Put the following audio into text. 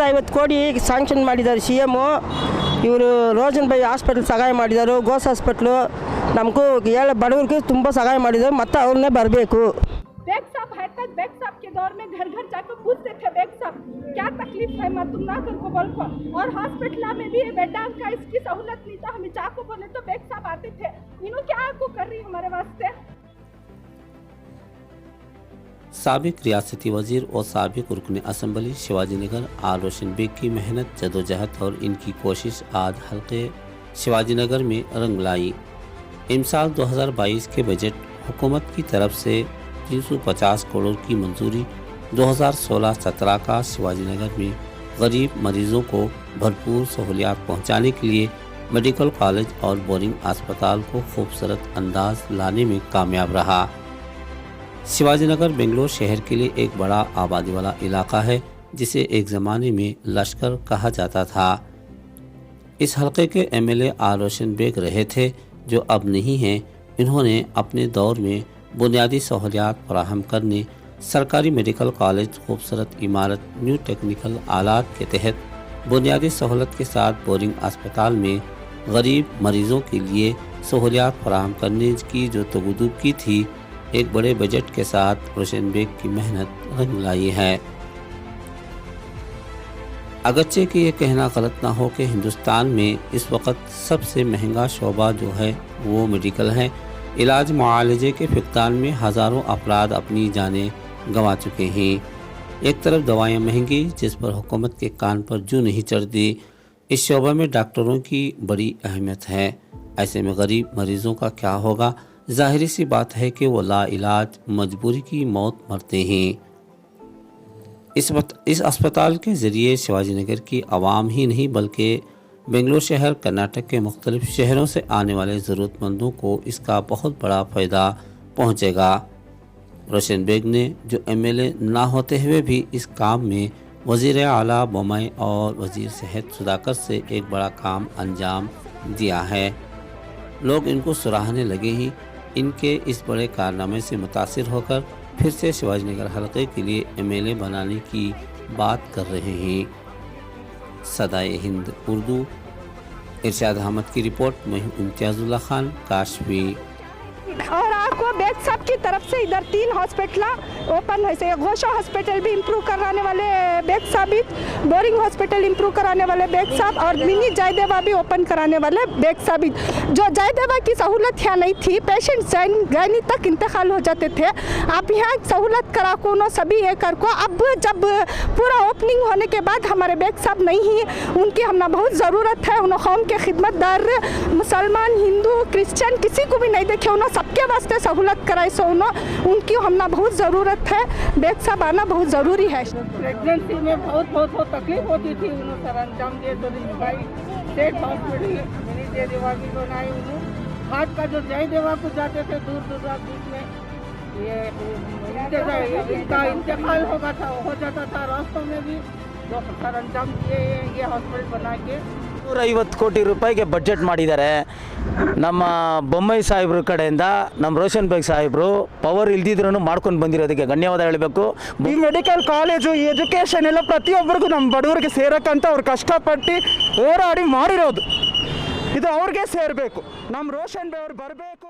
250 ಕೋಟಿ ಸ್ಯಾಂಕ್ಷನ್ ಮಾಡಿದ್ದಾರೆ CM. ಇವರು ರೋಷನ್ ಬೇಗ್ ಹಾಸ್ಪಿಟಲ್ ಸಹಾಯ ಮಾಡಿದರು, ಗೋಸ್ ಹಾಸ್ಪಿಟ್ಲು ನಮಗೂ ಬಡವರಿಗೆ ತುಂಬ ಸಹಾಯ ಮಾಡಿದರು, ಮತ್ತು ಅವ್ರನ್ನೇ ಬರಬೇಕು. बेग साहब है तक बेग साहब के दौर में घर घर जाकर पूछते थे बेग साहब क्या तकलीफ है मैं तुम ना कर को बोल को, और हॉस्पिटल में भी बेड का इसकी सहूलत नहीं था, हमें चाको बोले तो बेग साहब आते थे. इन्हों क्या आपको कर रही हमारे वास्ते. साबिक रियासती वजीर और साबिक रुकन असम्बली शिवाजी नगर आर रोशन बेग की मेहनत, जदोजहद और इनकी कोशिश आज हल्के शिवाजी नगर में रंग लाई. इमसाल 2022 के बजट हुकूमत की तरफ से 350 करोड़ की मंजूरी 2016-17 का शिवाजी नगर में गरीब मरीज़ों को भरपूर सहूलियात पहुंचाने के लिए मेडिकल कॉलेज और बोरिंग अस्पताल को खूबसूरत अंदाज लाने में कामयाब रहा. शिवाजी नगर बेंगलोर शहर के लिए एक बड़ा आबादी वाला इलाका है, जिसे एक ज़माने में लश्कर कहा जाता था. इस हलके के MLA आर रोशन बेग रहे थे, जो अब नहीं हैं. इन्होंने अपने दौर में बुनियादी सहूलियात फराहम करने, सरकारी मेडिकल कॉलेज, खूबसूरत इमारत, न्यू टेक्निकल आलात के तहत बुनियादी सहूलत के साथ बोरिंग अस्पताल में गरीब मरीज़ों के लिए सहूलियात फराहम करने की जो तगुदूब की थी, एक बड़े बजट के साथ रोशन बेग की मेहनत रंग लाई है. अगरचे कि ये कहना गलत ना हो कि हिंदुस्तान में इस वक्त सबसे महंगा शोबा जो है वो मेडिकल है. इलाज मुआलजे के फिकदान में हज़ारों अफराद अपनी जानें गंवा चुके हैं. एक तरफ दवाएं महंगी, जिस पर हुकूमत के कान पर जू नहीं चढ़ती. इस शोबे में डॉक्टरों की बड़ी अहमियत है. ऐसे में गरीब मरीज़ों का क्या होगा. ज़ाहिरी सी बात है कि वो ला इलाज मजबूरी की मौत मरते हैं. इस अस्पताल के ज़रिए शिवाजी नगर की आवाम ही नहीं बल्कि बेंगलोर शहर, कर्नाटक के मुख्तलिफ शहरों से आने वाले ज़रूरतमंदों को इसका बहुत बड़ा फ़ायदा पहुँचेगा. रोशन बेग ने जो MLA ना होते हुए भी इस काम में वज़ीर आला बोम्मई और वज़ीर सेहत सुधाकर से एक बड़ा काम अंजाम दिया है. लोग इनको सराहने लगे ही. इनके इस बड़े कारनामे से मुतासिर होकर फिर से शिवाजी नगर हलके के लिए MLA बनाने की बात कर रहे हैं. सदाए हिंद उर्दू, इरशाद अहमद की रिपोर्ट. मैं हूं इम्तियाजुल्लाह खान काशवी. और आपको बेग साहब की तरफ से इधर 3 हॉस्पिटल ओपन है. गोशा हॉस्पिटल भी इम्प्रूव कराने वाले बेग साहब, बोरिंग हॉस्पिटल इम्प्रूव कराने वाले बेग साहब, और मिनी जयदेवा भी ओपन कराने वाले बेग साहब. जो जयदेवा की सहूलत यहाँ नहीं थी, पेशेंट गैनी तक इंतकाल हो जाते थे. आप यहाँ सहूलत करा को न सभी ये कर को. अब जब पूरा ओपनिंग होने के बाद हमारे बेग साहब नहीं ही, उनकी हमने बहुत ज़रूरत है. उन्होंने कौम के खिदमतदार, मुसलमान, हिंदू, क्रिश्चियन किसी को भी नहीं देखे, उन्होंने सबके वास्ते सहूलत कराई. सो उनकी हमने बहुत ज़रूरत है. बेग साहब आना बहुत ज़रूरी है. प्रेगनेंसी में बहुत तकलीफ होती थी. उन्होंने सर अंजाम दिए तो भाई स्टेट हॉस्पिटल मिनी जयदेवा भी बनाई. उन्होंने हाथ का जो जयदेवा को जाते थे दूर बीच में ये इनका इंतकाल हो जाता था. रास्तों में भी जो सर अंजाम दिए ये हॉस्पिटल बना के 150 ಕೋಟಿ ರೂಪಾಯಿಗೆ ಬಜೆಟ್ ಮಾಡಿದ್ದಾರೆ. ನಮ್ಮ ಬೊಮ್ಮಾಯಿ ಸಾಹೇಬ್ರ ಕಡೆಯಿಂದ ನಮ್ಮ ರೋಷನ್ ಬೇಗ್ ಸಾಹೇಬರು ಪವರ್ ಇಲ್ದಿದ್ರೂ ಮಾಡ್ಕೊಂಡು ಬಂದಿರೋದಕ್ಕೆ ಧನ್ಯವಾದ ಹೇಳಬೇಕು. ಈ ಮೆಡಿಕಲ್ ಕಾಲೇಜು, ಈ ಎಜುಕೇಷನ್ ಎಲ್ಲ ಪ್ರತಿಯೊಬ್ಬರಿಗೂ ನಮ್ಮ ಬಡವರಿಗೆ ಸೇರಕ್ಕಂತ ಅವ್ರು ಕಷ್ಟಪಟ್ಟು ಹೋರಾಡಿ ಮಾಡಿರೋದು. ಇದು ಅವ್ರಿಗೆ ಸೇರಬೇಕು. ನಮ್ಮ ರೋಷನ್ ಬೇಗ್ ಅವರು ಬರಬೇಕು.